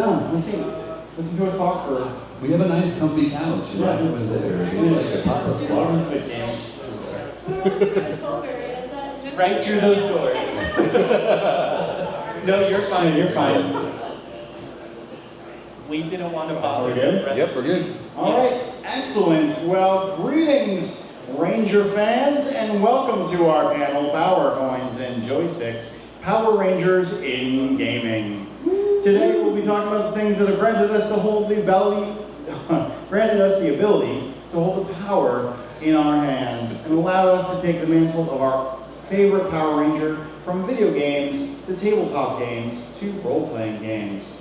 Listen to us talk for. We have a nice comfy couch right over there. We'd like to pop a squat. Right through those doors. No, you're fine. You're fine. We didn't want to bother. We're good? Yep, we're good. All right, excellent. Well, greetings, Ranger fans, and welcome to our panel, Power Coins and JoySticks, Power Rangers in Gaming. Today we'll be talking about the things that have granted us the ability to hold the power in our hands and allow us to take the mantle of our favorite Power Ranger from video games to tabletop games to role-playing games.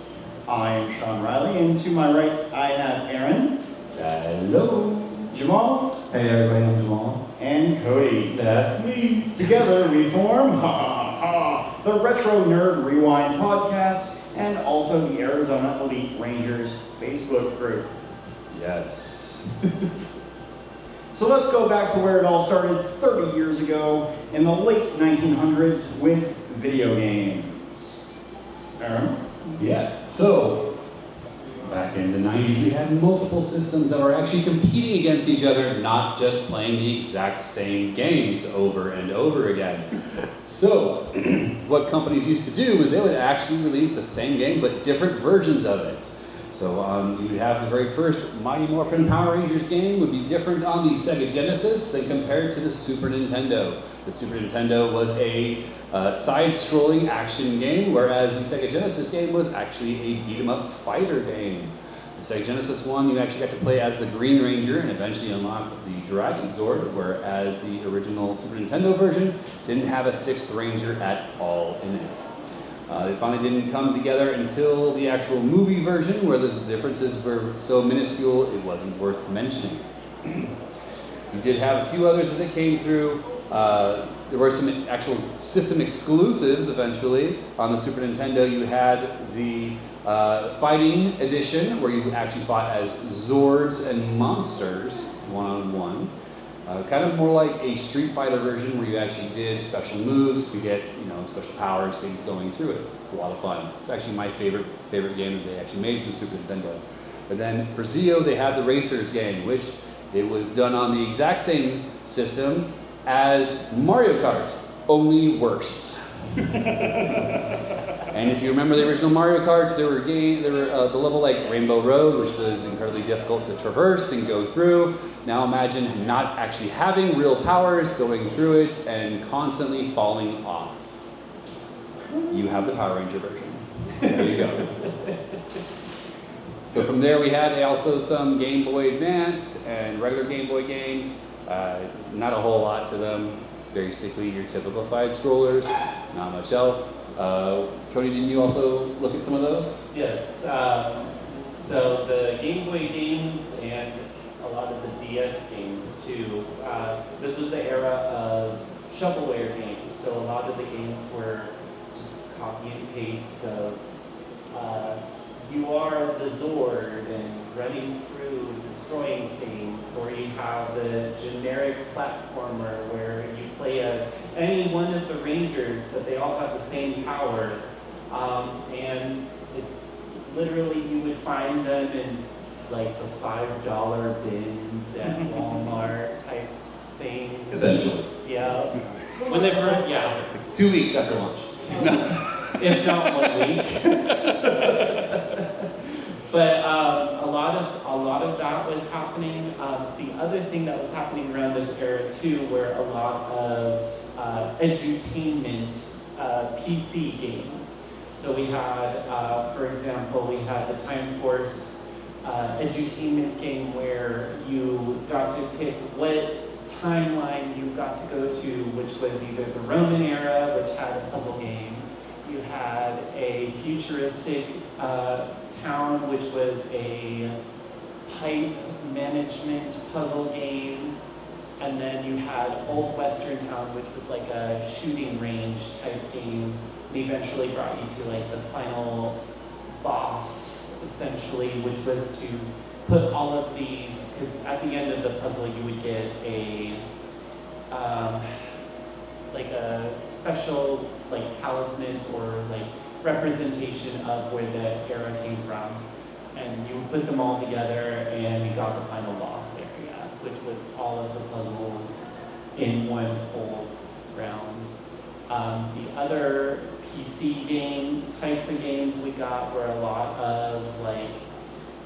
I am Sean Riley, and to my right I have Aaron. Hello. Jamal. Hey everybody, I'm Jamal. And Cody. That's me. Together we form the Retro Nerd Rewind podcast and also the Arizona Elite Rangers Facebook group. Yes. So let's go back to where it all started 30 years ago in the late 1900s with video games. Aaron? Yes. So, back in the 90s, we had multiple systems that were actually competing against each other, not just playing the exact same games over and over again. So, what companies used to do was they would actually release the same game, but different versions of it. So you would have the very first Mighty Morphin Power Rangers game would be different on the Sega Genesis than compared to the Super Nintendo. The Super Nintendo was a side-scrolling action game, whereas the Sega Genesis game was actually a beat-em-up fighter game. The Sega Genesis one, you actually got to play as the Green Ranger and eventually unlock the Dragon Zord, whereas the original Super Nintendo version didn't have a sixth Ranger at all in it. They finally didn't come together until the actual movie version, where the differences were so minuscule it wasn't worth mentioning. You did have a few others as it came through. There were some actual system exclusives eventually. On the Super Nintendo, you had the Fighting Edition, where you actually fought as Zords and monsters one-on-one. Kind of more like a Street Fighter version where you actually did special moves to get, special powers, things going through it. A lot of fun. It's actually my favorite game that they actually made for the Super Nintendo. But then for Zeo, they had the Racers game, which it was done on the exact same system as Mario Kart, only worse. And if you remember the original Mario Karts, there were the level like Rainbow Road, which was incredibly difficult to traverse and go through. Now imagine not actually having real powers, going through it, and constantly falling off. You have the Power Ranger version. There you go. So from there we had also some Game Boy Advanced and regular Game Boy games. Not a whole lot to them. Basically your typical side scrollers, not much else. Cody, didn't you also look at some of those? Yes. So the Game Boy games and a lot of the DS games too. This was the era of shovelware games. So a lot of the games were just copy and paste of you are the Zord and running through destroying things, or you have the generic platformer where you play as any one of the Rangers, but they all have the same power. And it's literally, you would find them in like the $5 bins at Walmart type things. Eventually. Yeah. When they first, yeah. 2 weeks after launch. If not 1 week. But a lot of that was happening. The other thing that was happening around this era too were a lot of edutainment PC games. So we had, for example, we had the Time Force edutainment game where you got to pick what timeline you got to go to, which was either the Roman era, which had a puzzle game. You had a futuristic town, which was a pipe management puzzle game. And then you had Old Western Town, which was like a shooting range type game. And eventually brought you to like the final boss, essentially, which was to put all of these, because at the end of the puzzle you would get a like a special like talisman or like representation of where the era came from. And you put them all together and you got the final boss area, which was all of the puzzles in one whole round. The other PC game types of games we got were a lot of like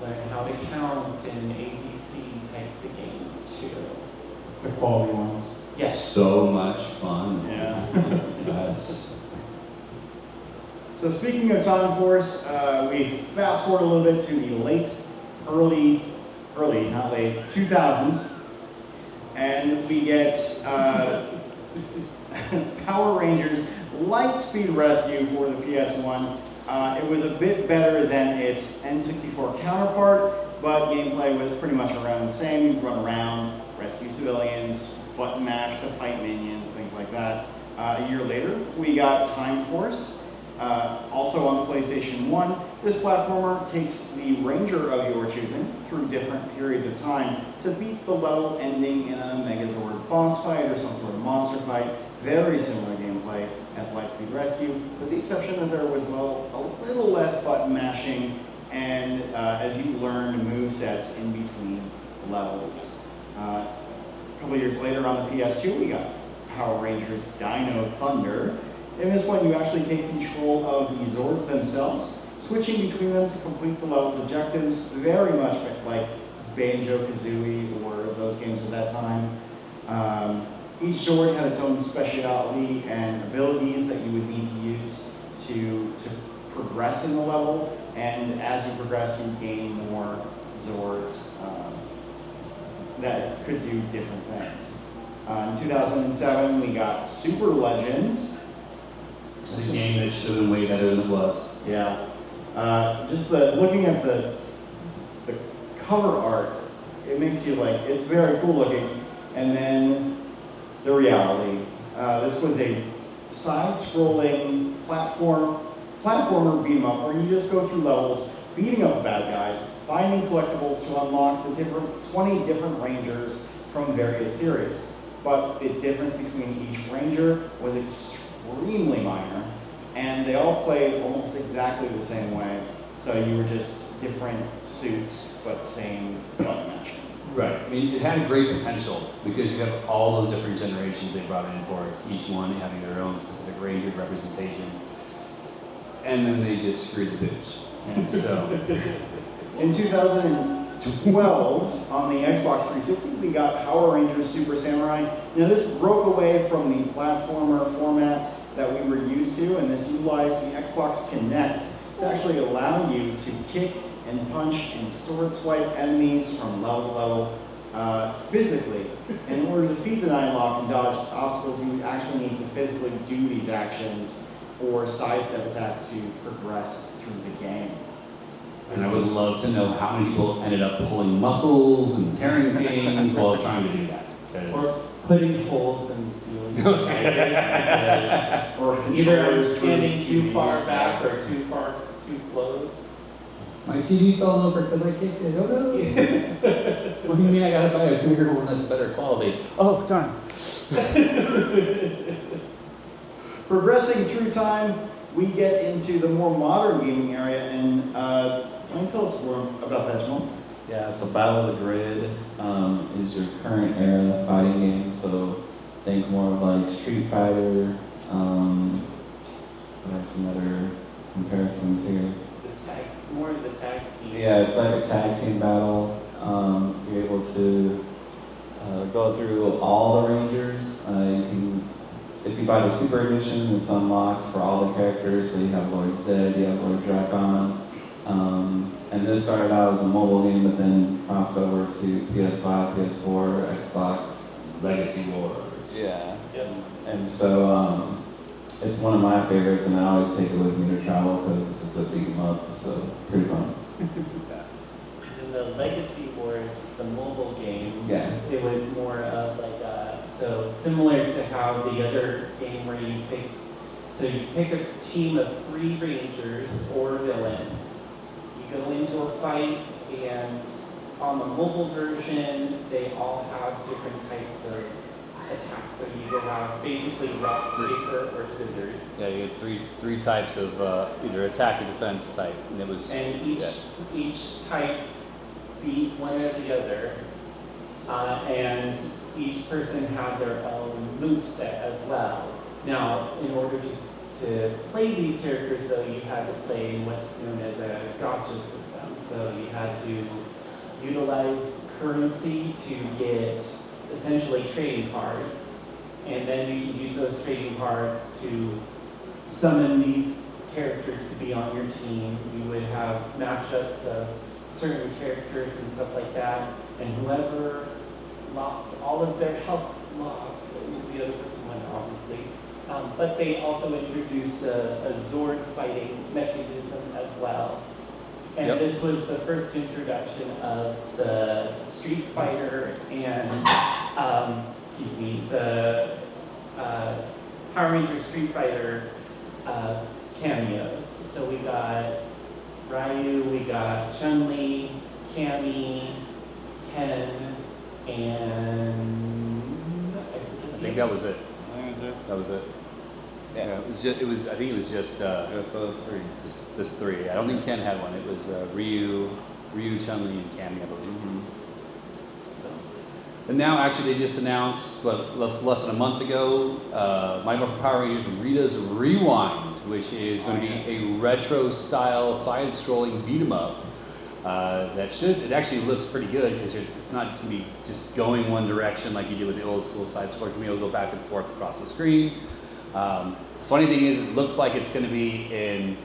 learn how to count and ABC types of games too. The quality ones. Yes. So much fun. Yeah. Yes. So speaking of Time Force, we fast forward a little bit to the early, not late, 2000s, and we get Power Rangers Lightspeed Rescue for the PS1. It was a bit better than its N64 counterpart, but gameplay was pretty much around the same. You'd run around, rescue civilians, button mash to fight minions, things like that. A year later, we got Time Force. Also on the PlayStation 1, this platformer takes the ranger of your choosing through different periods of time to beat the level ending in a Megazord boss fight or some sort of monster fight. Very similar gameplay as Lightspeed Rescue, with the exception that there was a little less button mashing and as you learned movesets in between levels. A couple years later on the PS2, we got Power Rangers Dino Thunder. In this one, you actually take control of the Zords themselves, switching between them to complete the level's objectives, very much like Banjo-Kazooie or those games at that time. Each Zord had its own speciality and abilities that you would need to use to progress in the level, and as you progress, you gain more Zords that could do different things. In 2007, we got Super Legends. It's a game that should have been way better than it was. Yeah. Just looking at the cover art, it makes you like, it's very cool looking. And then the reality. This was a side-scrolling platformer beat 'em up where you just go through levels, beating up bad guys, finding collectibles to unlock the 20 different rangers from various series. But the difference between each ranger was extremely minor, and they all played almost exactly the same way. So you were just different suits, but same button mashing. Right. I mean, it had great potential because you have all those different generations they brought in for it, each one having their own specific ranger representation. And then they just screwed the boots. And so, in 2012, on the Xbox 360, we got Power Rangers Super Samurai. Now this broke away from the platformer formats that we were used to, and this utilized the Xbox Kinect to actually allow you to kick and punch and sword swipe enemies from level to level physically. And in order to defeat the 9-lock and dodge obstacles, you actually need to physically do these actions or sidestep attacks to progress through the game. and I would love to know how many people ended up pulling muscles and tearing things while trying to do that. Or 'Cause- putting holes in the ceiling. Because Or either I'm controllers for standing too TVs. far back or too close. My TV fell over because I kicked it. Oh no! What do you mean I gotta buy a bigger one that's better quality? Oh, darn. Progressing through time, we get into the more modern gaming area, and can you tell us more about that, Jamal? Yeah, so Battle of the Grid is your current era fighting game. So think more of like Street Fighter. What are some other comparisons here? More of the tag team. Yeah, it's like a tag team battle. You're able to go through all the Rangers. You can, if you buy the Super Edition, it's unlocked for all the characters. So you have Lord Zed, you have Lord Dracon. And this started out as a mobile game, but then crossed over to PS5, PS4, Xbox. Legacy Wars. Yeah. Yep. And so it's one of my favorites, and I always take it with me to travel because it's a beat 'em up, so pretty fun. In the Legacy Wars, the mobile game, Yeah. it was more of like so similar to how the other game where you pick a team of 3 Rangers or villains. You go into a fight, and on the mobile version, they all have different types of attack. So you either have basically rock, paper, or scissors. Yeah, you had three types of either attack or defense type, and it was. And each type beat one or the other, and each person had their own move set as well. Now, in order to play these characters, though, you had to play what's known as a gotcha system. So you had to utilize currency to get essentially trading cards, and then you can use those trading cards to summon these characters to be on your team. You would have matchups of certain characters and stuff like that, and whoever lost all of their health lost, the other person won, obviously. But they also introduced a Zord fighting mechanism as well. And Yep. this was the first introduction of the Street Fighter and, the Power Ranger Street Fighter cameos. So we got Ryu, we got Chun-Li, Cammy, Ken, and I think that was it. That was it. Yeah, it was just. It was. I think it was just. Just those three. Just three. I don't think Ken had one. It was Ryu, Chun-Li, and Cammy, I believe. So, and now actually they just announced, less than a month ago, Mighty Morphin Power Rangers Rita's Rewind, which is going to be a retro-style side-scrolling beat 'em up. It actually looks pretty good because it's not just going to be just going one direction like you did with the old school side scroller. You'll go back and forth across the screen. The funny thing is, it looks like it's going to be in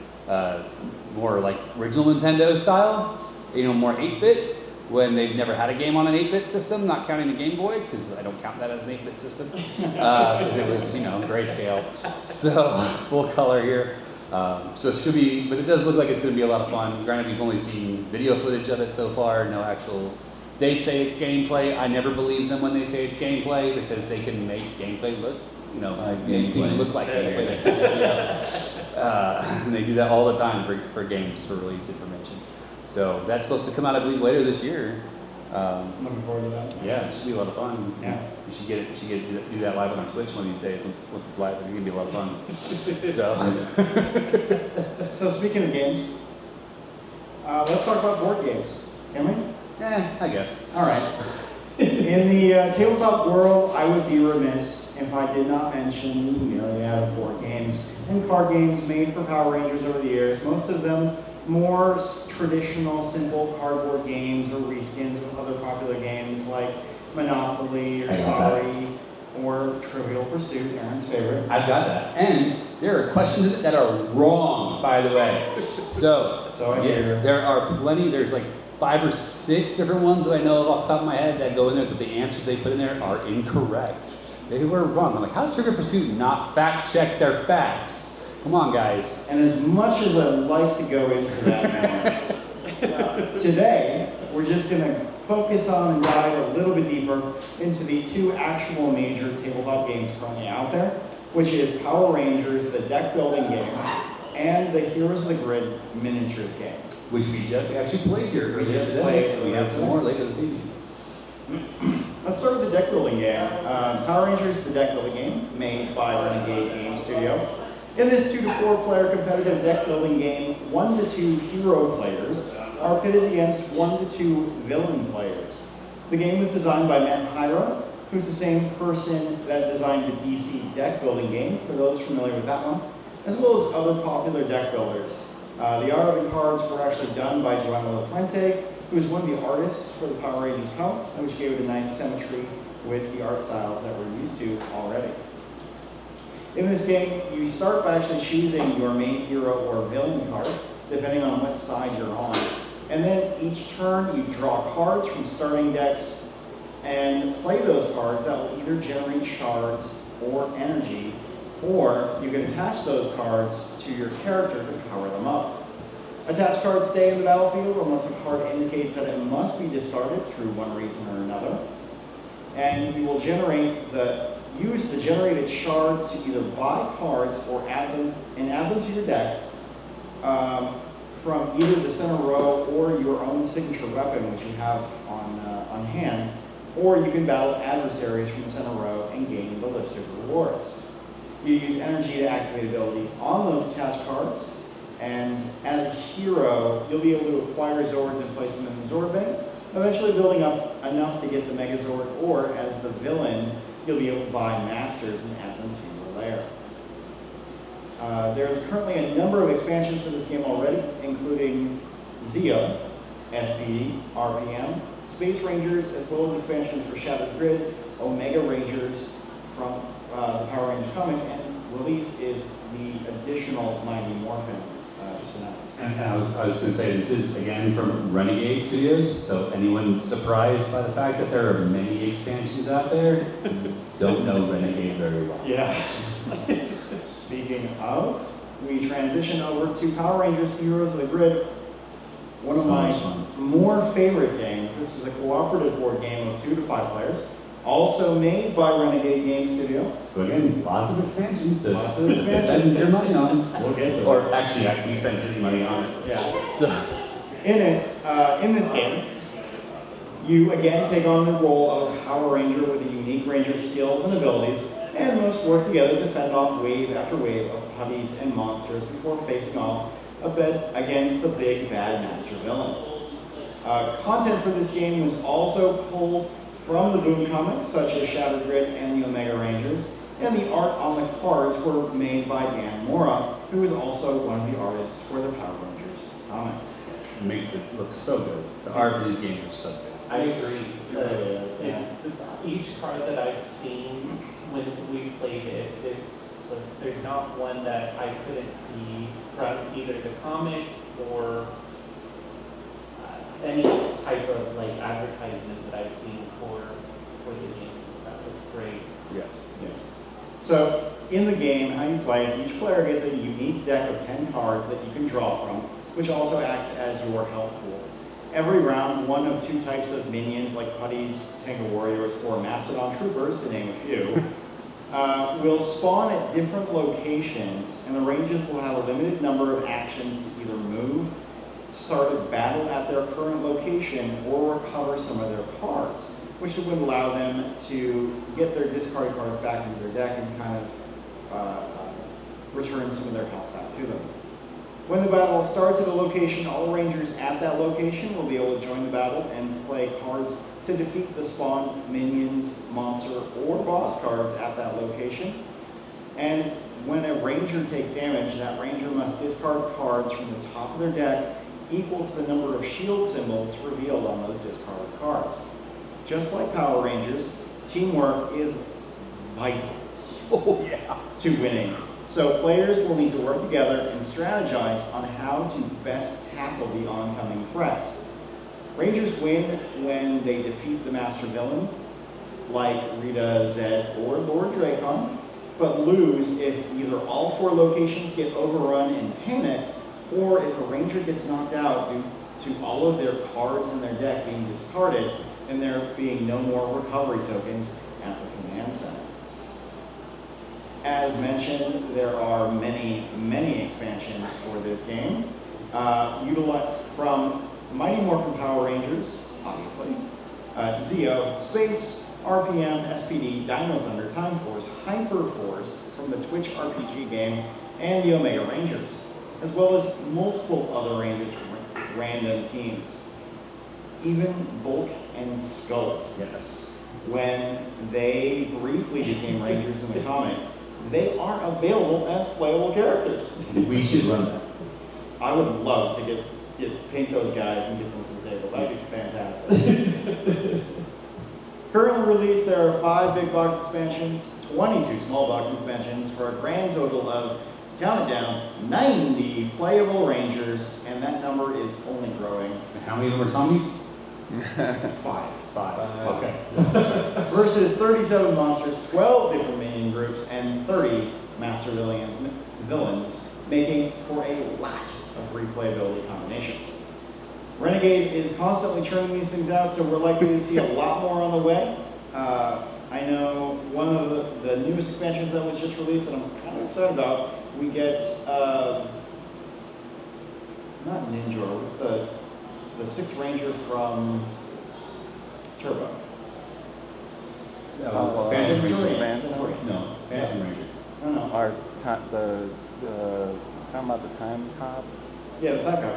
more like original Nintendo style, more 8-bit, when they've never had a game on an 8-bit system, not counting the Game Boy, because I don't count that as an 8-bit system, because it was, grayscale. So, full color here. So it should be, but it does look like it's going to be a lot of fun. Granted, we've only seen video footage of it so far, no actual. They say it's gameplay. I never believe them when they say it's gameplay because they can make gameplay look, make things look like gameplay. That's just and they do that all the time for games for release information. So that's supposed to come out, I believe, later this year. Looking forward to that. Yeah, it should be a lot of fun. Yeah. You should do that live on Twitch one of these days. Once it's live, it's gonna be a lot of fun. So. So speaking of games, let's talk about board games. Can we? I guess. All right. In the tabletop world, I would be remiss if I did not mention, the out of board games and card games made for Power Rangers over the years. Most of them more traditional, simple cardboard games or reskins of other popular games like Monopoly or Sorry or Trivial Pursuit, Aaron's favorite. I've got that. And there are questions that are wrong, by the way. So yes, there are plenty. There's like 5 or 6 different ones that I know of off the top of my head that go in there that the answers they put in there are incorrect. They were wrong. I'm like, how does Trivial Pursuit not fact check their facts? Come on, guys. And as much as I'd like to go into that now, today we're just going to focus on and dive a little bit deeper into the 2 actual major tabletop games currently out there, which is Power Rangers, the deck building game, and the Heroes of the Grid miniatures game. Which we actually played here earlier today. We have some more later this evening. Let's start with the deck building game. Power Rangers, the deck building game, made by Renegade Game Studio. In this 2 to 4 player competitive deck building game, 1 to 2 hero players are pitted against 1 to 2 villain players. The game was designed by Matt Hyra, who's the same person that designed the DC deck building game, for those familiar with that one, as well as other popular deck builders. The art of the cards were actually done by Joana Lafuente, who is one of the artists for the Power Rangers comics, which gave it a nice symmetry with the art styles that we're used to already. In this game, you start by actually choosing your main hero or villain card, depending on what side you're on. And then each turn, you draw cards from starting decks and play those cards that will either generate shards or energy, or you can attach those cards to your character to power them up. Attached cards stay in the battlefield unless a card indicates that it must be discarded through one reason or another. And you will use the generated shards to either buy cards or add them to your deck from either the center row or your own signature weapon, which you have on hand, or you can battle adversaries from the center row and gain ballistic rewards. You use energy to activate abilities on those attached cards, and as a hero, you'll be able to acquire Zords and place them in the Zord bank, eventually building up enough to get the Megazord, or as the villain, you'll be able to buy Masters and add them to your lair. There's currently a number of expansions for this game already, including Zeo, SPD, RPM, Space Rangers, as well as expansions for Shattered Grid, Omega Rangers from the Power Rangers comics, and released is the additional Mighty Morphin just announced. And I was going to say, this is again from Renegade Studios, so anyone surprised by the fact that there are many expansions out there don't know Renegade very well. Yeah. Speaking of, we transition over to Power Rangers Heroes of the Grid, one of So my much fun. more favorite games. This is a cooperative board game of 2 to 5 players, also made by Renegade Game Studio. So again, lots of expansions to Lots of expansions. spend your money on. We'll get to Or actually, he spent his money on it. Yeah. So, In this game, you again take on the role of a Power Ranger with a unique Ranger skills and abilities, and must work together to fend off wave after wave of putties and monsters before facing off a bet against the big bad master villain. Content for this game was also pulled from the Boom comics, such as Shattered Grid and the Omega Rangers, and the art on the cards were made by Dan Mora, who is also one of the artists for the Power Rangers comics. it makes it look so good. The art for these games are so good. I agree. Each card that I've seen when we played it, there's not one that I couldn't see from either the comic or any type of like advertisement that I've seen for the game and stuff. It's great. Yes. Yes. So, in the game, how you play is each player gets a unique deck of 10 cards that you can draw from, which also acts as your health pool. Every round, one of 2 types of minions, like putties, Tango Warriors, or Mastodon Troopers, to name a few, will spawn at different locations, and the Rangers will have a limited number of actions to either move, start a battle at their current location, or recover some of their cards, which would allow them to get their discarded cards back into their deck and kind of return some of their health back to them. When the battle starts at a location, all Rangers at that location will be able to join the battle and play cards to defeat the spawn minions, monster, or boss cards at that location. And when a Ranger takes damage, that Ranger must discard cards from the top of their deck equal to the number of shield symbols revealed on those discarded cards. Just like Power Rangers, teamwork is vital to winning. So players will need to work together and strategize on how to best tackle the oncoming threats. Rangers win when they defeat the master villain, like Rita, Zed, or Lord Dracon, but lose if either all 4 locations get overrun and panicked, or if a Ranger gets knocked out due to all of their cards in their deck being discarded and there being no more recovery tokens at the command center. As mentioned, there are many, many expansions for this game. Utilized from Mighty Morphin Power Rangers, obviously, Zeo, Space, RPM, SPD, Dino Thunder, Time Force, Hyper Force from the Twitch RPG game, and the Omega Rangers, as well as multiple other Rangers from random teams. Even Bulk and Skull. Yes. When they briefly became Rangers in the comics, they are available as playable characters. We should run that. I would love to paint those guys and get them to the table. That'd be fantastic. Currently released, there are 5 big box expansions, 22 small box expansions, for a grand total of, count it down, 90 playable Rangers, and that number is only growing. And how many of them are Tommies? 5. 5. Okay. Versus 37 monsters, 12 different minion groups, and 30 master villains, making for a lot of replayability combinations. Renegade is constantly churning these things out, so we're likely to see a lot more on the way. I know one of the newest expansions that was just released, and I'm kind of excited about, we get, not Ninja, what's the 6th Ranger from Turbo? That was Oh, Phantom Centurion. Ranger. Centurion. No, Phantom Ranger. No. Our time, it's talking about the time cop. Yeah, the Time Cop.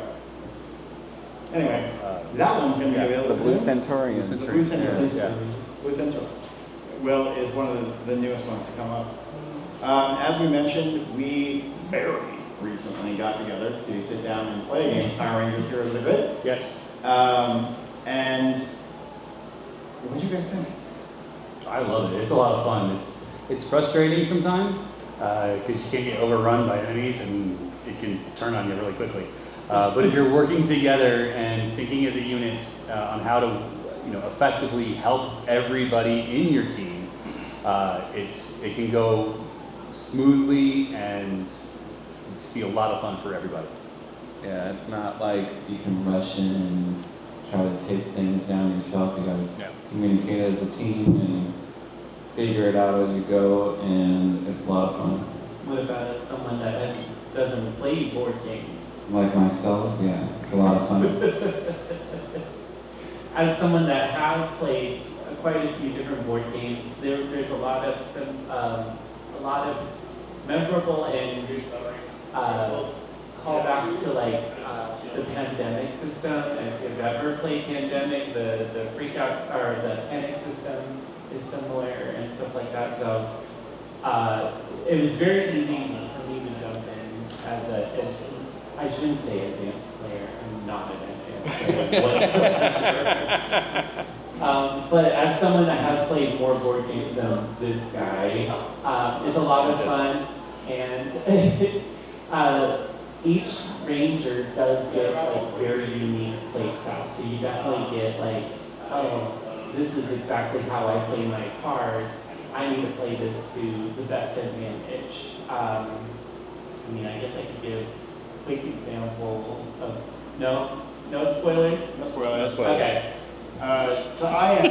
Anyway, that one's going to be available The Blue soon. Centurion. Blue The Centurion. Blue Centurion. Yeah. Blue Centurion. Will is one of the newest ones to come up. As we mentioned, we very recently got together to sit down and play a game, Power Rangers Heroes of the Grid. Yes. And what did you guys think? I love it. It's a lot of fun. It's frustrating sometimes because you can't get overrun by enemies and it can turn on you really quickly. But if you're working together and thinking as a unit on how to, effectively help everybody in your team, it can go smoothly and it's be a lot of fun for everybody. Yeah, it's not like you can rush in and try to take things down yourself. You gotta communicate as a team and figure it out as you go, and it's a lot of fun. What about as someone that doesn't play board games? Like myself, yeah, it's a lot of fun. As someone that has played quite a few different board games, there's a lot of memorable and callbacks to the pandemic system. And if you've ever played Pandemic, the freak out or the panic system is similar and stuff like that. So it was very easy for me to jump in as I shouldn't say advanced player. I'm not an advanced player whatsoever. But as someone that has played more board games than this guy, it's a lot of fun. And each ranger does get very unique play styles. So you definitely get this is exactly how I play my cards. I need to play this to the best advantage. I guess I could give a quick example of no spoilers. No spoilers. Okay. So I am,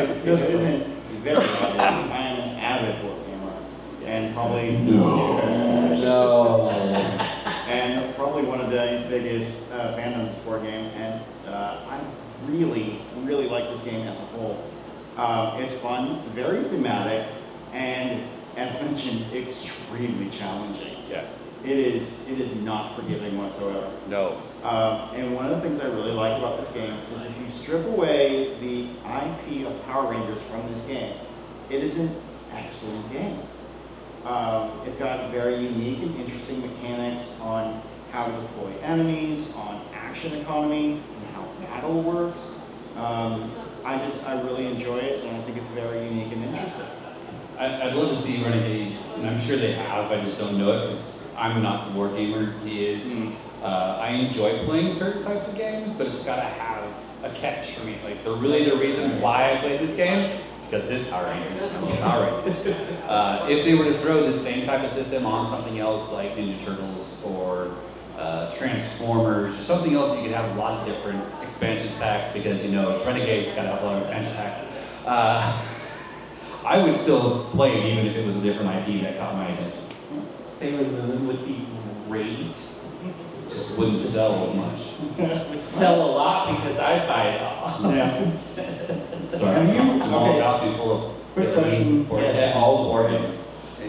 if this isn't very obvious, I am an avid board gamer, and probably and probably one of the biggest fandoms of board game, and I really like this game as a whole. It's fun, very thematic, and as mentioned, extremely challenging. Yeah. It is not forgiving whatsoever. No. And one of the things I really like about this game is if you strip away the IP of Power Rangers from this game, it is an excellent game. It's got very unique and interesting mechanics on how to deploy enemies, on action economy, and how battle works. I really enjoy it, and I think it's very unique and interesting. I'd love to see Renegade, and I'm sure they have, I just don't know it because I'm not the board gamer, he is. I enjoy playing certain types of games, but it's got to have a catch for me. The reason why I play this game is because it is Power Rangers. I love Power Rangers. If they were to throw the same type of system on something else like Ninja Turtles or Transformers or something else that you could have lots of different expansion packs because Renegade's got to have a lot of expansion packs. I would still play it even if it was a different IP that caught my attention. Sailor Moon would be great. Just wouldn't sell as much. Would sell a lot because I'd buy it all. Yeah. Sorry, Jamal's house be full of Quick Sailor question. Moon board games. All board games.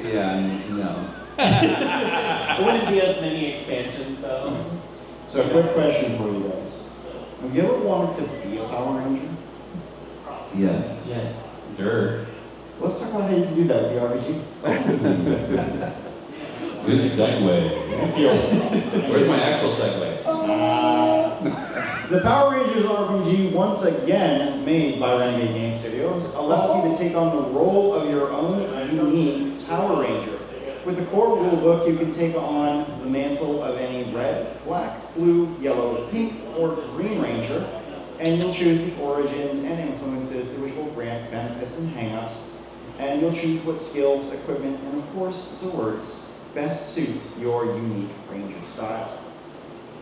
Yeah, no. It wouldn't be as many expansions though. So quick question for you guys. Have you ever wanted to be a Power Ranger? Yes. Yes. Sure. Let's talk about how you can do that with the RPG. Good segue. Thank you. Where's my actual segue? The Power Rangers RPG, once again made by Renegade Game Studios, allows you to take on the role of your own unique Power Ranger. With the core rulebook, you can take on the mantle of any red, black, blue, yellow, pink, or green ranger, and you'll choose the origins and influences which will grant benefits and hang-ups, and you'll choose what skills, equipment, and of course, Zords best suit your unique ranger style.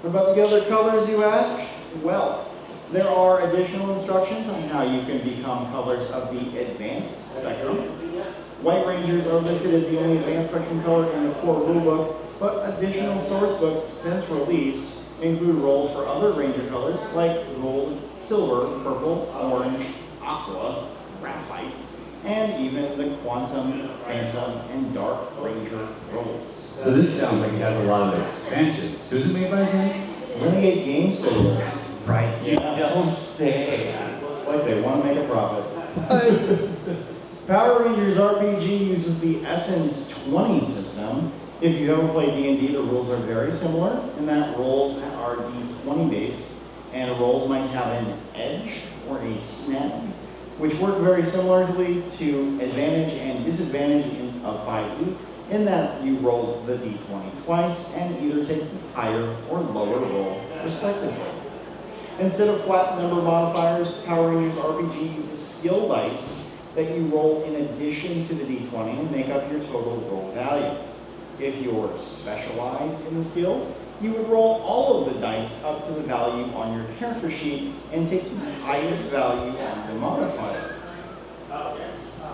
What about the other colors, you ask? Well, there are additional instructions on how you can become colors of the advanced spectrum. White Rangers are listed as the only advanced spectrum color in the core rulebook, but additional source books since released include roles for other Ranger colors like gold, silver, purple, orange, aqua, graphite, and even the Quantum, Phantom, and Dark Ranger roles. So this sounds like it has a lot of expansions. Who's it made by again? Renegade Game Studios. Right, you Yeah. don't say. Like they want to make a profit. Power Rangers RPG uses the Essence 20 system. If you haven't played D&D, the rules are very similar in that rolls are D20 based, and rolls might have an edge or a snap, which work very similarly to advantage and disadvantage of 5e, in that you roll the D20 twice and either take higher or lower roll, respectively. Instead of flat number modifiers, Power Rangers RPG uses skill dice that you roll in addition to the D20 and make up your total roll value. If you're specialized in the skill, you would roll all of the dice up to the value on your character sheet and take the highest value on the modifiers.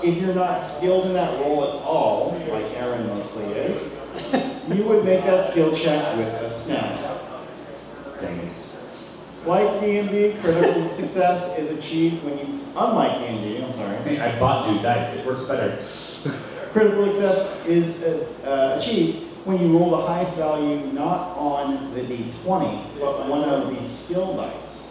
If you're not skilled in that roll at all, like Aaron mostly is, you would make that skill check with a snap. Dang it. Like D&D, critical success is achieved when you, unlike D&D, I'm sorry, Hey, I bought new dice. It works better. critical success is achieved when you roll the highest value not on the D20, but one of the skill dice,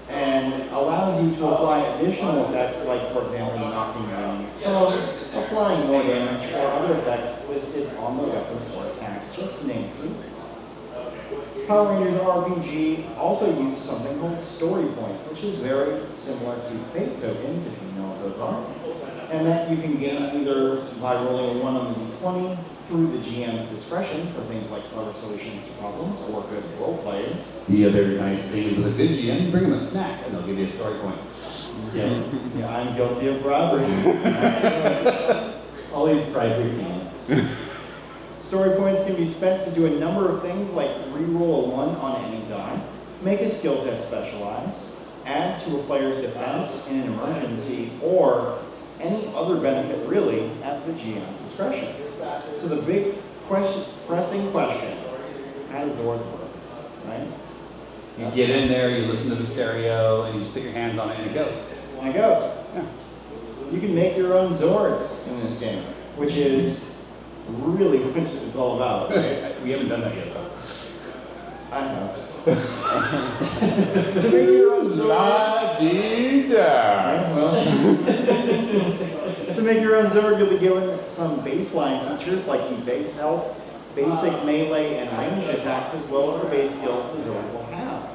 and allows you to apply additional effects, like, for example, knocking down prone, applying more damage, or other effects listed on the weapon or attack, just to name a few. Power Rangers RPG also uses something called story points, which is very similar to fate tokens, if you know what those are, and that you can gain either by rolling a 1 on the D20 through the GM's discretion for things like clever solutions to problems or good role playing. The other nice thing is with a good GM, you bring them a snack and they'll give you a story point. Yeah, I'm guilty of bribery. Always bribery team. Story points can be spent to do a number of things like re-roll a 1 on any die, make a skill test specialized, add to a player's defense in an emergency, or any other benefit really at the GM's discretion. So the big pressing question, how does Zords work, right? You get in there, you listen to the stereo, and you just put your hands on it and it goes. And it goes. Yeah. You can make your own Zords in this game, which is really what it's all about, right? We haven't done that yet, though. I have. To make your own Zord. La-dee-da. Well, to make your own Zord, you'll be given some baseline features like the base health, basic melee and range attacks, as well as the base skills the Zord will have.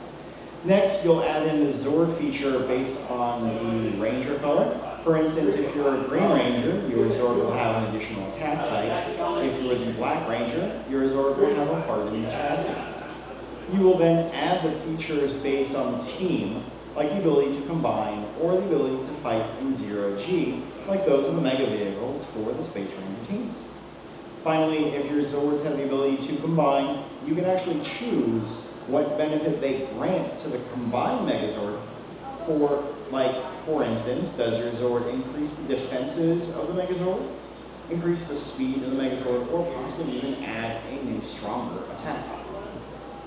Next, you'll add in the Zord feature based on the Ranger color. For instance, if you're a Green Ranger, your Zord will have an additional attack type. If you're the Black Ranger, your Zord will have a hardened chassis. You will then add the features based on the team, like the ability to combine or the ability to fight in 0G, like those in the Mega Vehicles for the Space Ranger teams. Finally, if your Zords have the ability to combine, you can actually choose what benefit they grant to the combined Megazord. For instance, does your Zord increase the defenses of the Megazord, increase the speed of the Megazord, or possibly even add a new stronger attack?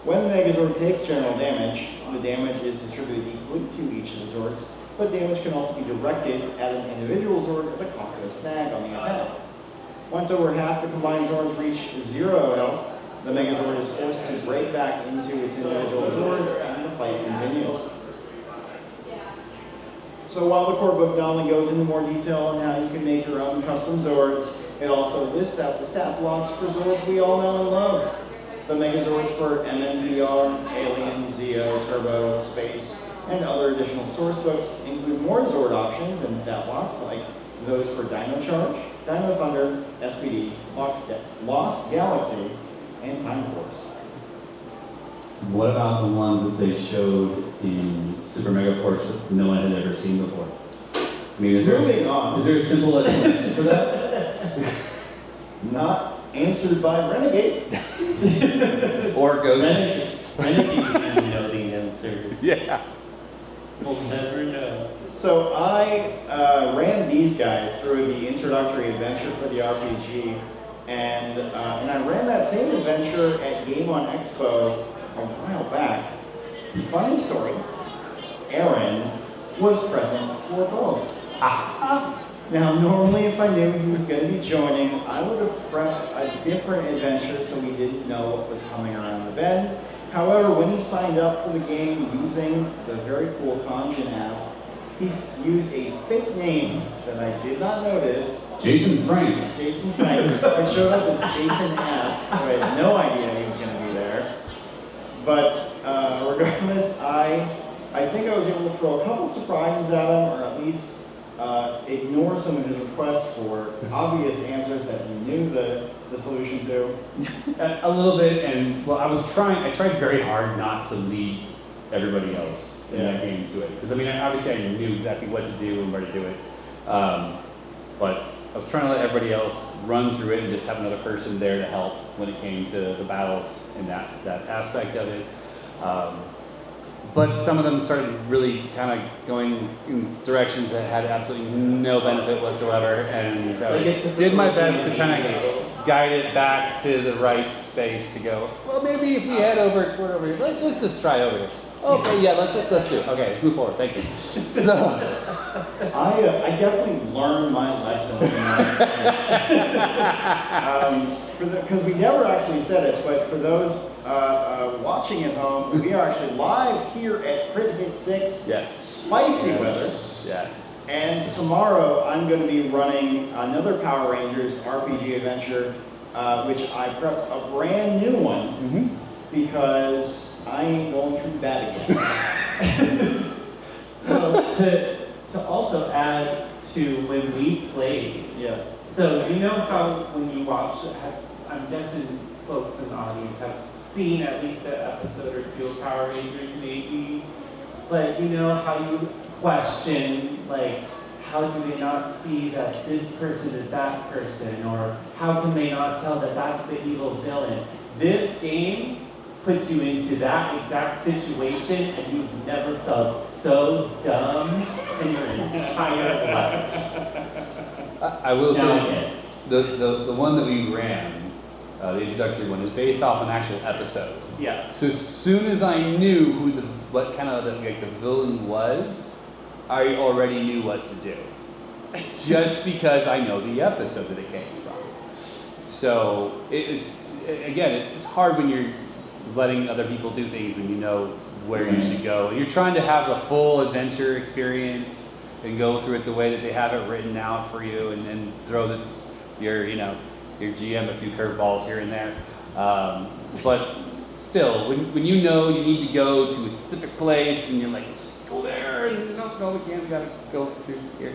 When the Megazord takes general damage, the damage is distributed equally to each of the Zords, but damage can also be directed at an individual Zord at the cost of a snag on the attack. Once over half the combined Zords reach 0 health, the Megazord is forced to break back into its individual Zords and the fight continues. So while the core book not only goes into more detail on how you can make your own custom Zords, it also lists out the stat blocks for Zords we all know and love. The Megazords for MNVR, Alien, Zeo, Turbo, Space, and other additional source books include more Zord options and stat blocks like those for Dino Charge, Dino Thunder, SPD, Lost Galaxy, and Time Force. What about the ones that they showed in Super Mega Force that no one had ever seen before? I mean, is there a simple explanation for that? Not answered by Renegade. Or Ghost? Renegade didn't know the answers. Yeah. We'll never know. So I ran these guys through the introductory adventure for the RPG, and I ran that same adventure at Game On Expo a while back. Funny story, Aaron was present for both. Now, normally if I knew he was going to be joining, I would have prepped a different adventure so we didn't know what was coming around the bend. However, when he signed up for the game using the very cool Conjun app, he used a fake name that I did not notice. Jason Frank. Jason Frank. It showed up as Jason F, so I had no idea he was going to be there. But regardless, I think I was able to throw a couple surprises at him, or at least ignore some of his requests for obvious answers that he knew the solution to. A little bit, and well, I tried very hard not to lead everybody else in that game to it. Because I mean, obviously I knew exactly what to do and where to do it. But I was trying to let everybody else run through it and just have another person there to help when it came to the battles and that aspect of it. But some of them started really kind of going in directions that had absolutely no benefit whatsoever, and I did my best to try to guide it back to the right space to go, well, maybe if we head toward over here, let's just try over here. Okay, yeah, let's do it. Okay, let's move forward. Thank you. So, I definitely learned my lesson from that experience. Because we never actually said it, but for those watching at home, we are actually live here at CritHit6. yes. Spicy weather. Yes. And tomorrow I'm going to be running another Power Rangers RPG adventure, which I prepped a brand new one because I ain't going through that again. Well, to also add to when we played. Yeah. So you know how when you watch, I'm guessing folks in the audience have seen at least an episode or two of Power Rangers maybe, but you know how you question, like, how do they not see that this person is that person, or how can they not tell that that's the evil villain? This game puts you into that exact situation, and you've never felt so dumb in your entire life. I will say the one that we ran, the introductory one, is based off an actual episode. Yeah. So as soon as I knew what kind of the villain was, I already knew what to do. Just because I know the episode that it came from. So it's hard when you're letting other people do things when you know where you should go. And you're trying to have the full adventure experience and go through it the way that they have it written out for you, and then throw your GM a few curveballs here and there. But still, when you know you need to go to a specific place and you're like, just go there, and no, we can't, we gotta go through here.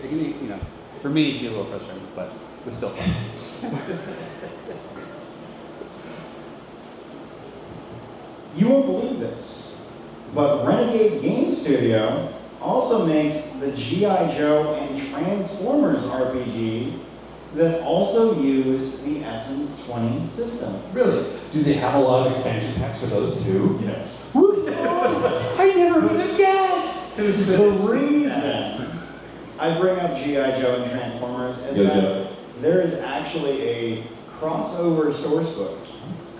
For me, it can be a little frustrating, but it was still fun. You won't believe this, but Renegade Game Studio also makes the G.I. Joe and Transformers RPG that also use the Essence 20 system. Really? Do they have a lot of expansion packs for those too? Yes. I never would have guessed! The reason I bring up G.I. Joe and Transformers is that there is actually a crossover source book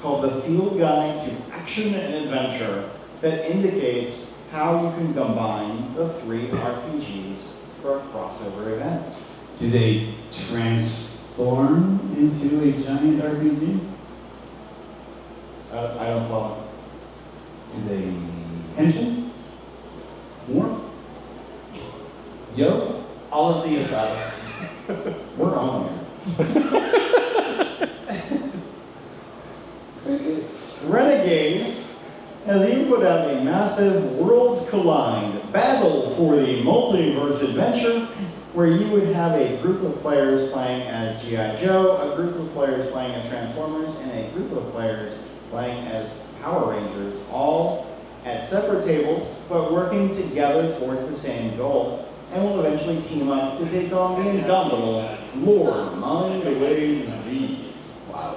called The Field Guide to Action and Adventure that indicates how you can combine the three RPGs for a crossover event. Do they transform into a giant RPG? I don't follow. Do they pension? Morph? Yo? All of the above. We're on here. Renegade has even put out a massive Worlds Collide battle for the multiverse adventure, where you would have a group of players playing as G.I. Joe, a group of players playing as Transformers, and a group of players playing as Power Rangers, all at separate tables, but working together towards the same goal, and will eventually team up to take on the indomitable Lord Mindwave Z. Wow.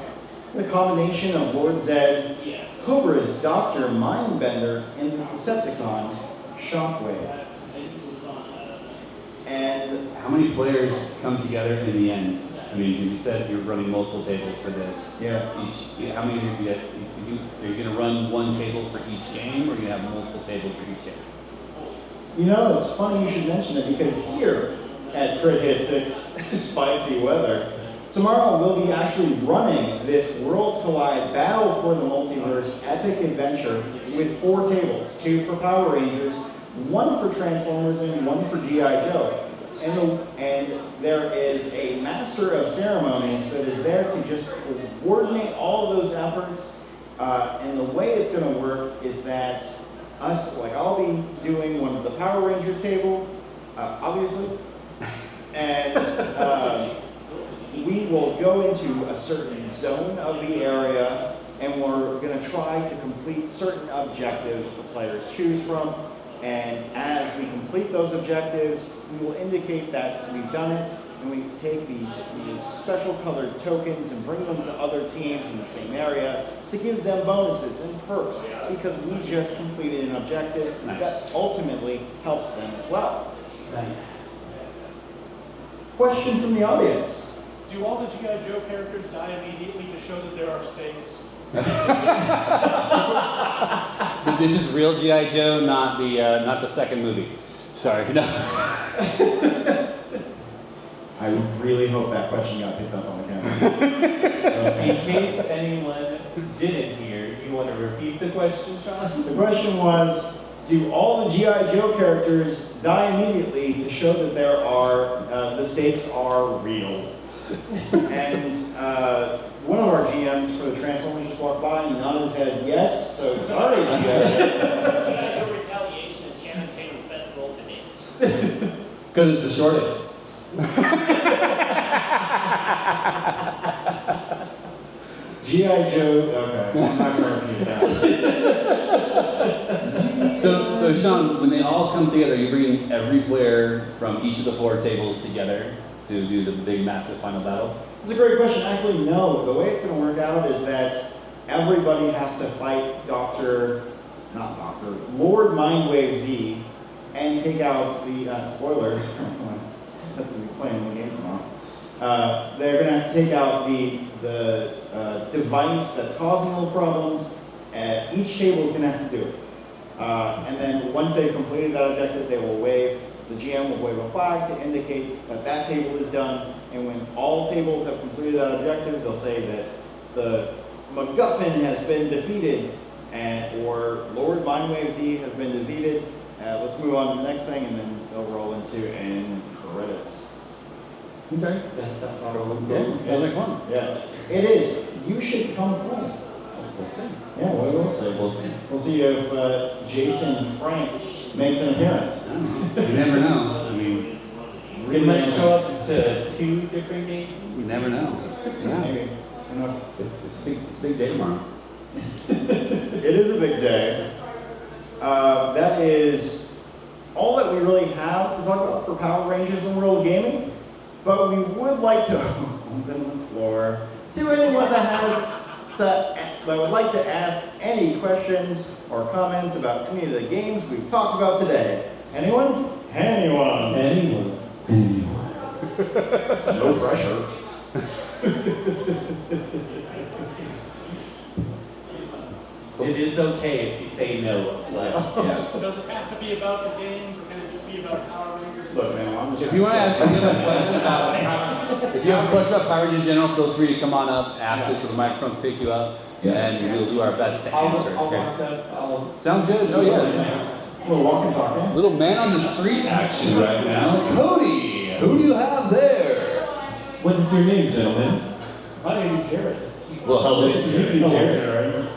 The combination of Lord Zed, Cobra's Dr. Mindbender, and the Decepticon Shockwave. And How many players come together in the end? I mean, because you said you're running multiple tables for this. yeah, How many are you get? Are you going to run one table for each game, or are you going to have multiple tables for each game? you know, it's funny you should mention it, because here at CritHit6 Spicy Weather. Tomorrow we'll be actually running this Worlds Collide Battle for the Multiverse epic adventure with 4 tables, 2 for Power Rangers, 1 for Transformers, and 1 for G.I. Joe. And there is a master of ceremonies that is there to just coordinate all of those efforts. And the way it's going to work is that I'll be doing one of the Power Rangers table, obviously, and we will go into a certain zone of the area, and we're going to try to complete certain objectives the players choose from. And as we complete those objectives, we will indicate that we've done it, and we take these special colored tokens and bring them to other teams in the same area to give them bonuses and perks because we just completed an objective that ultimately helps them as well. Nice. Question from the audience. Do all the G.I. Joe characters die immediately to show that there are stakes? This is real G.I. Joe, not the second movie. Sorry, no. I really hope that question got picked up on the camera. In case anyone didn't hear, you want to repeat the question, Sean? The question was, do all the G.I. Joe characters die immediately to show that the stakes are real? And one of our GMs for the Transformers just walked by and nodded his head yes, so sorry, G.I. G.I. Joe Retaliation is Channing Tatum's best role to date. Because it's the shortest. G.I. Joe, okay, I'm not going to repeat that. So Sean, when they all come together, you bring every player from each of the 4 tables together to do the big, massive final battle? It's a great question. Actually, no. The way it's going to work out is that everybody has to fight Lord Mindwave Z and take out the, spoilers, that's going to be playing the game tomorrow. They're going to have to take out the device that's causing all the problems. Each table is going to have to do it. And then once they've completed that objective, they will wave. The GM will wave a flag to indicate that that table is done. And when all tables have completed that objective, they'll say that the MacGuffin has been defeated, or Lord Mindwave Z has been defeated. Let's move on to the next thing, and then they'll roll into end credits. Okay. That sounds awesome. Yeah, sounds like fun. Yeah, it is. You should come play. We'll see. Yeah, we'll see. We'll see. We'll see if Jason Frank makes an appearance. You never know. I mean, We might show up to 2 different games. you never know. Yeah. Maybe. Who knows? It's a big day tomorrow. It is a big day. That is all that we really have to talk about for Power Rangers and World Gaming. But we would like to open the floor to anyone that would like to ask any questions or comments about any of the games we've talked about today. Anyone? Anyone? Anyone. No pressure. It is okay if you say no as well. Yeah. Does it have to be about the games, or can it just be about Power Rangers? Look, man, I'm just If you want to ask any other questions about if you have a question about Power Rangers in general, feel free to come on up, ask it so the microphone will pick you up, and we'll do our best to answer. I'll Okay. walk up. Sounds good. Oh yes. a little walk and talk, yeah? Little man on the street action right now. Cody, who do you have there? What is your name, gentlemen? My name is Jared. Well, hello. It's you, Jared. Right?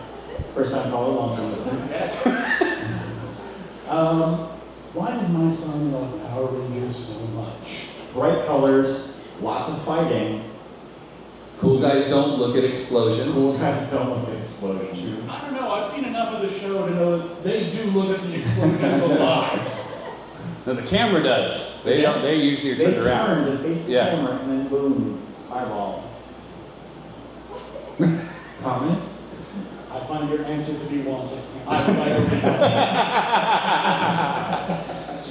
First time caller, long time listener. Why does my son love Power Rangers so much? Bright colors, lots of fighting. Cool guys don't look at explosions. Cool guys don't look at explosions. I don't know, I've seen enough of the show to know that they do look at the explosions a lot. No, the camera does. They don't. They usually are They turned around. turn to face the Yeah. camera and then boom, eyeball. Comment? I find your answer to be wanting. I would like to be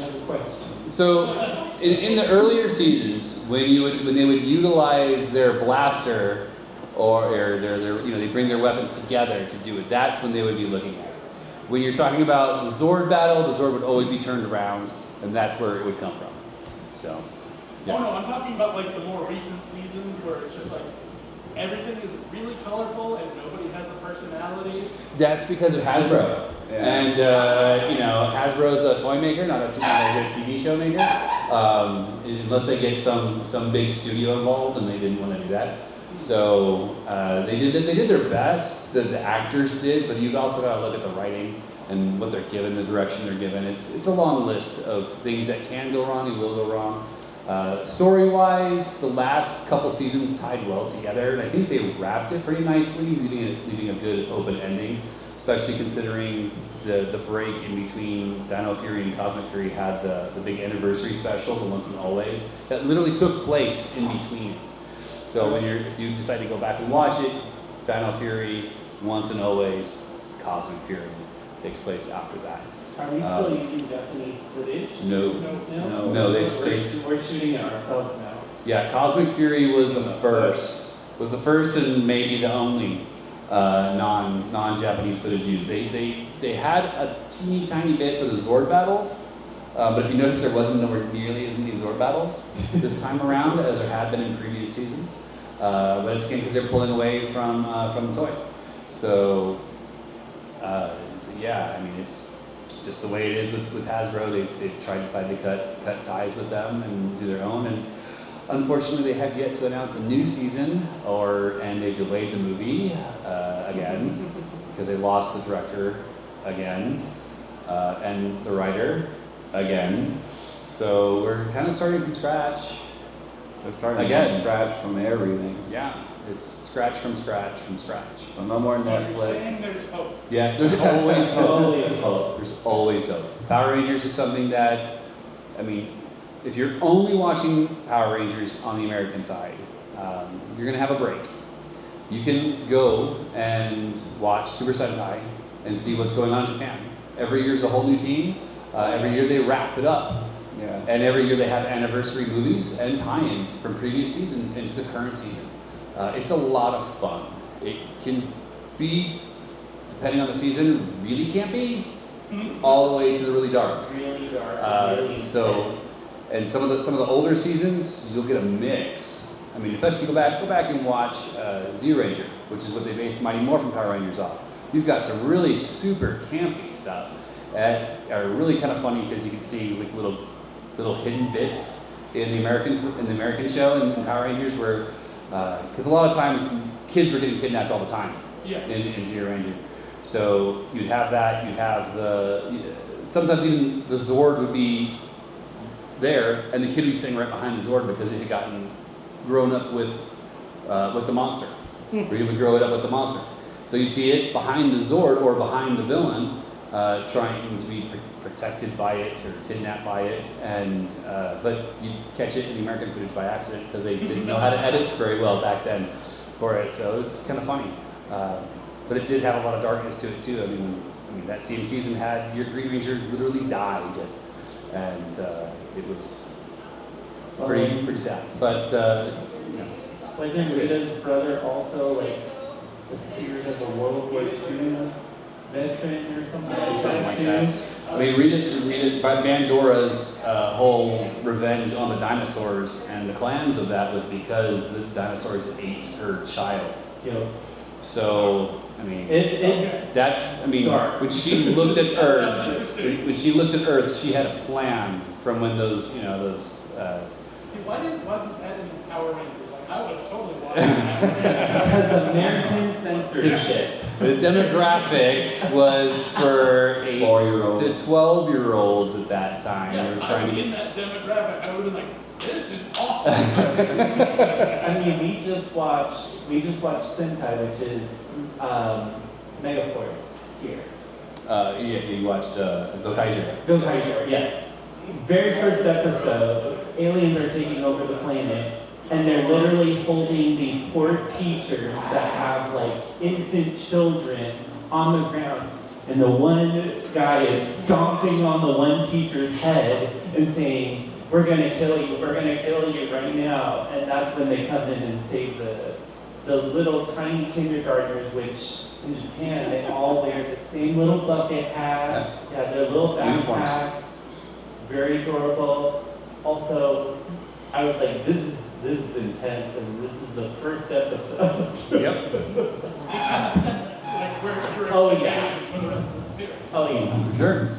Another question. So, in the earlier seasons, when they would utilize their blaster, or their they bring their weapons together to do it, that's when they would be looking at it. When you're talking about the Zord battle, the Zord would always be turned around, and that's where it would come from. So, Oh no, I'm talking about like the more recent seasons where it's just like everything is really colorful and nobody has a personality. That's because of Hasbro. Yeah. And, you know, Hasbro's a toy maker, not a TV show maker. Unless they get some big studio involved, and they didn't want to do that. So they did their best, the actors did, but you've also got to look at the writing and what they're given, the direction they're given. It's a long list of things that can go wrong and will go wrong. Story-wise, the last couple seasons tied well together, and I think they wrapped it pretty nicely, leaving a good open ending, especially considering the break in between Dino Fury and Cosmic Fury had the big anniversary special, the Once and Always, that literally took place in between it. So if you decide to go back and watch it, Dino Fury, Once and Always, Cosmic Fury takes place after that. Are we still using Japanese footage? No. No, we're shooting it ourselves now. Yeah, Cosmic Fury was the first. Was the first and maybe the only non-Japanese footage used. They had a teeny tiny bit for the Zord battles, but if you notice, there wasn't nowhere nearly as many Zord battles this time around as there had been in previous seasons. But it's because they're pulling away from the toy. So yeah, I mean it's just the way it is with Hasbro. They've decided to cut ties with them and do their own. And unfortunately, they have yet to announce a new season, and they delayed the movie again because they lost the director again and the writer again. So we're kind of starting from scratch. They're starting Again. from scratch from everything. Yeah, it's scratch from scratch from scratch. So no more So you're saying Netflix. there's hope. Yeah, there's always hope. Always hope. There's always hope. Power Rangers is something that, I mean, if you're only watching Power Rangers on the American side, you're gonna have a break. You can go and watch Super Sentai and see what's going on in Japan. Every year's a whole new team. Every year they wrap it up. Yeah. And every year they have anniversary movies and tie-ins from previous seasons into the current season. It's a lot of fun. It can be, depending on the season, really campy, all the way to the really dark. It's really dark. Really So, and some of the older seasons, you'll get a mix. I mean, especially if you go back and watch Zero Ranger, which is what they based Mighty Morphin Power Rangers off. You've got some really super campy stuff that are really kind of funny because you can see like little hidden bits in the American show in Power Rangers where because a lot of times kids were getting kidnapped all the time in Zero Ranger. So you'd have that. You'd have sometimes even the Zord would be there, and the kid would be sitting right behind the Zord because it had gotten grown up with the monster. Or you would grow it up with the monster. So you'd see it behind the Zord or behind the villain, trying to be protected by it or kidnapped by it, and but you'd catch it in the American footage by accident because they didn't know how to edit very well back then for it. So it's kind of funny. But it did have a lot of darkness to it too. I mean that same season had your Green Ranger literally died, and it was pretty sad. But you know, Wasn't Rita's brother also like the spirit of a World War II veteran or something like that. I mean, read it. Bandora's whole revenge on the dinosaurs and the clans of that was because the dinosaurs ate her child. Yep. So I mean, It's dark. when she looked at Earth, she had a plan from when those. See, wasn't that in the Power Rangers? Like, I would have totally watched that. Because American censorship. The demographic was for 8 4-year-olds. to 12-year-olds at that time. Yes, They were I trying was to in get. that demographic. I would have been like, this is awesome. I mean, we just watched Sentai, which is Megaforce here. Yeah, you watched Gokaiger. Go Kaiser, yes. Very first episode, aliens are taking over the planet, and they're literally holding these poor teachers that have like infant children on the ground. And the one guy is stomping on the one teacher's head and saying, we're gonna kill you right now. And that's when they come in and save the little tiny kindergartners, which in Japan, they all wear the same little bucket hats, their little Uniforms. backpacks, very adorable. Also, I was like, this is intense, and this is the first episode. Yep. It kind of sets like where your Oh, yeah. expectations for the rest of the series. Oh yeah. Sure.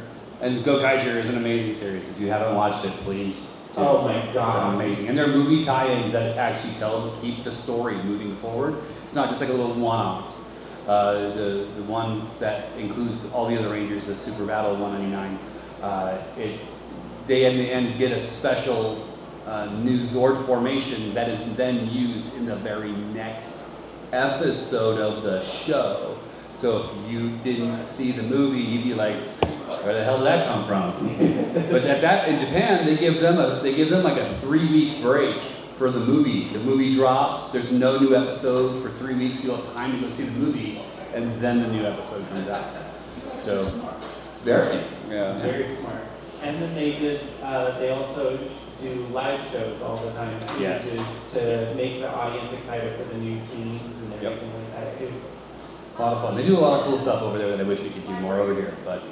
And Gokaiger is an amazing series. If you haven't watched it, please do. Oh my It's God. amazing. And there are movie tie-ins that actually keep the story moving forward. It's not just like a little one-off. The one that includes all the other Rangers, the Super Battle 199, they in the end get a special new Zord formation that is then used in the very next episode of the show. So if you didn't see the movie, you'd be like, where the hell did that come from? But in Japan, they give them like a 3-week break for the movie. The movie drops, there's no new episode for 3 weeks, you'll have time to go see the movie, and then the new episode comes out. So, very, yeah. Very smart. And then they also do live shows all the time too, Yes. to make the audience excited for the new teams and everything like that too. A lot of fun. They do a lot of cool stuff over there that I wish we could do more over here, but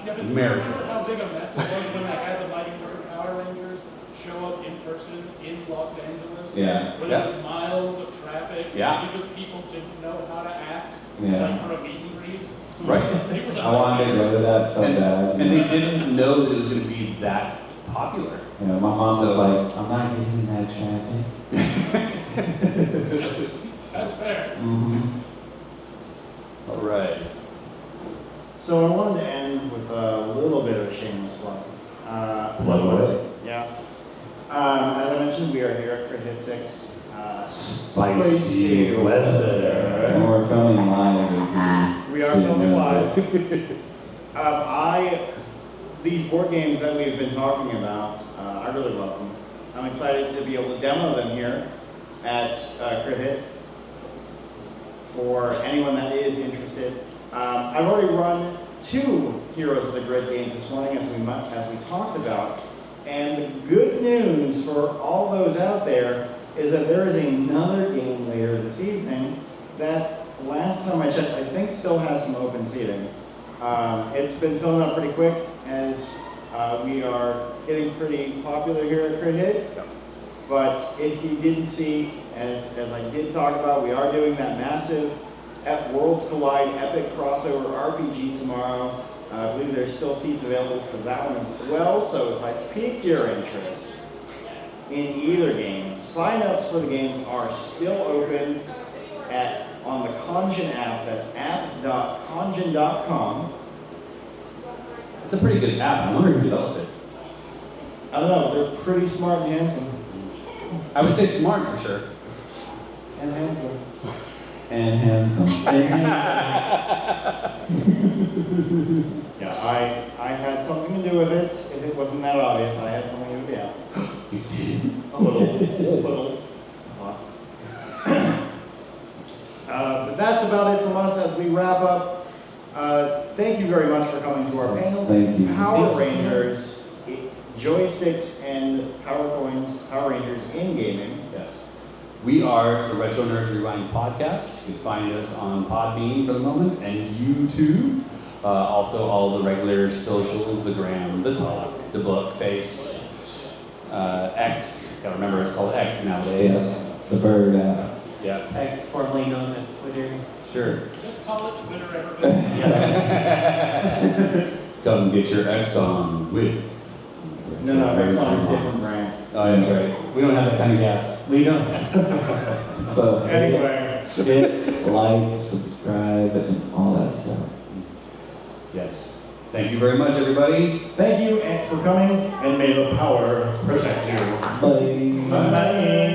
Yeah, but Americans. remember how big a mess it was when they had the Mighty Morphin Power Rangers show up in person in Los Angeles? Yeah. Where there was miles of traffic. Yeah. Because people didn't know how to act. Yeah. Like for a meet and greet. Right. It was I wanted to go to that so bad. And they didn't know that it was going to be that popular. You know, my mom was So- like, I'm not getting in that traffic. That's fair. Mm-hmm. All right. So I wanted to end with a little bit of a shameless plug. Plug away. Yeah. As I mentioned, we are here at CritHit6. Spicy weather. And we're filming live. We are filming live. These board games that we've been talking about, I really love them. I'm excited to be able to demo them here at CritHit for anyone that is interested. I've already run 2 Heroes of the Grid games this morning, as we talked about. And the good news for all those out there is that there is another game later this evening that, last time I checked, I think still has some open seating. It's been filling up pretty quick as we are getting pretty popular here at CritHit. But if you didn't see, as I did talk about, we are doing that massive Worlds Collide Epic Crossover RPG tomorrow. I believe there's still seats available for that one as well. So if I piqued your interest in either game, sign-ups for the games are still open on the Congen app. That's app.congen.com. It's a pretty good app. I wonder who developed it. I don't know, they're pretty smart and handsome. I would say smart for sure. And handsome. And handsome. Yeah, I had something to do with it. If it wasn't that obvious, I had something to do with the app. You did. A little. But that's about it from us as we wrap up. Thank you very much for coming to our panel. Thank you. Power Rangers, JoySticks, and Power Rangers in gaming. Yes. We are the Retro Nerds Rewind podcast. You can find us on Podbean for the moment and YouTube. Also all the regular socials, the gram, the talk, the book, face, X. Gotta remember it's called X nowadays. Yeah, the bird app. Yeah. X, formerly known as Twitter. Sure. Just call it Twitter, everybody. Come get your X on with. No, that's on a different brand. Oh, that's right. We don't have that kind of gas. We don't. So Anyway. hit like, subscribe, and all that stuff. Yes. Thank you very much, everybody. Thank you for coming, and may the power protect you. Bye. Bye.